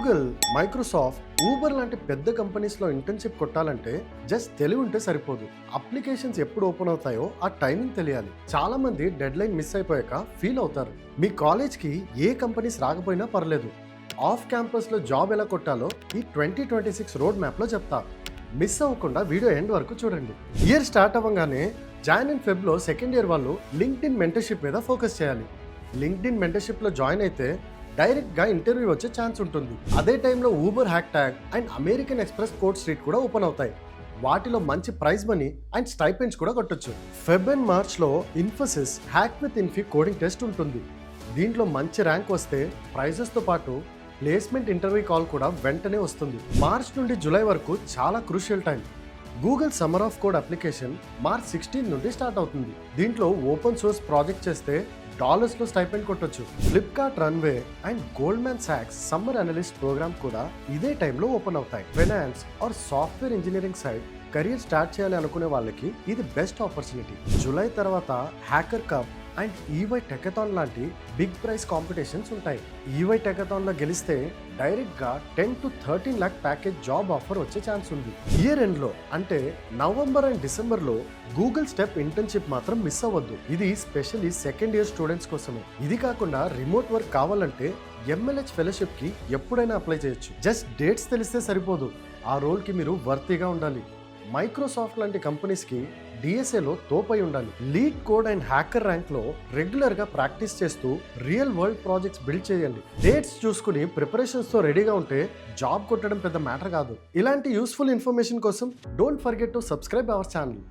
Google, Microsoft, Uber లాంటి పెద్ద కంపెనీస్లో ఇంటర్న్షిప్ కొట్టాలంటే జస్ట్ తెలివి ఉంటే సరిపోదు. అప్లికేషన్స్ ఎప్పుడు ఓపెన్ అవుతాయో ఆ టైమింగ్ తెలియాలి. చాలా మంది డెడ్ లైన్ మిస్ అయిపోయాక ఫీల్ అవుతారు. మీ కాలేజ్కి ఏ కంపెనీస్ రాకపోయినా పర్లేదు, ఆఫ్ క్యాంపస్లో జాబ్ ఎలా కొట్టాలో ఈ 2026 రోడ్ మ్యాప్లో చెప్తా. మిస్ అవ్వకుండా వీడియో ఎండ్ వరకు చూడండి. ఇయర్ స్టార్ట్ అవ్వగానే జాయిన్ ఇన్ ఫెబ్లో సెకండ్ ఇయర్ వాళ్ళు లింక్డ్ఇన్ మెంటర్షిప్ మీద ఫోకస్ చేయాలి. లింక్డ్ఇన్ మెంటర్షిప్లో జాయిన్ అయితే డైరెక్ట్గా ఇంటర్వ్యూ వచ్చే ఛాన్స్ ఉంటుంది. అదే టైంలో Uber hack tag and American express code street కూడా ఓపెన్ అవుతాయి. వాటిలో మంచి ప్రైజ్ మనీ అండ్ స్టైపెండ్స్ కూడా కొట్టొచ్చు. ఫెబ్ అండ్ మార్చ్లో Infosys hack with Infy coding test ఉంటుంది. దీంట్లో మంచి ర్యాంక్ వస్తే ప్రైజెస్తో పాటు ప్లేస్మెంట్ ఇంటర్వ్యూ కాల్ కూడా వెంటనే వస్తుంది. మార్చ్ నుండి జూలై వరకు చాలా crucial time. Google summer of code application March 16 నుండి స్టార్ట్ అవుతుంది. దీంట్లో ఓపెన్ సోర్స్ ప్రాజెక్ట్ చేస్తే డాలర్స్లో స్టైపెండ్ కొట్టొచ్చు. ఫ్లిప్కార్ట్ రన్వే అండ్ గోల్డ్మ్యాన్ సాక్స్ సమ్మర్ అనలిస్ట్ ప్రోగ్రామ్ కూడా ఇదే టైంలో ఓపెన్ అవుతాయి. Finance or software engineering side career start చేయాలి అనుకునే వాళ్ళకి ఇది బెస్ట్ ఆపర్చునిటీ. జూలై తర్వాత hacker cup and EY techathon లాంటి బిగ్ ప్రైజ్ కాంపిటీషన్స్ ఉంటాయి. ఈవై టెకథాన్లో గెలిస్తే డైరెక్ట్గా 10 to 13 lakh package job offer వచ్చే ఛాన్స్ ఉంది. ఇయర్ ఎండ్లో అంటే నవంబర్ అండ్ డిసెంబర్లో గూగుల్ స్టెప్ ఇంటర్న్షిప్ మాత్రం మిస్ అవ్వద్దు. ఇది స్పెషల్లీ సెకండ్ ఇయర్ స్టూడెంట్స్ కోసమే. ఇది కాకుండా రిమోట్ వర్క్ కావాలంటే ఎంఎల్హెచ్ ఫెలోషిప్కి ఎప్పుడైనా అప్లై చేయొచ్చు. జస్ట్ డేట్స్ తెలిస్తే సరిపోదు, ఆ రోల్కి మీరు వర్తీగా ఉండాలి. మైక్రోసాఫ్ట్ లాంటి కంపెనీస్కి డిఎస్ఏలో తోపై ఉండాలి. లీడ్ కోడ్ అండ్ హ్యాకర్ ర్యాంక్లో రెగ్యులర్గా ప్రాక్టీస్ చేస్తూ రియల్ వరల్డ్ ప్రాజెక్ట్స్ బిల్డ్ చేయండి. డేట్స్ చూసుకుని ప్రిపరేషన్స్తో రెడీగా ఉంటే జాబ్ కొట్టడం పెద్ద మ్యాటర్ కాదు. ఇలాంటి యూస్ఫుల్ ఇన్ఫర్మేషన్ కోసం don't forget to subscribe our channel.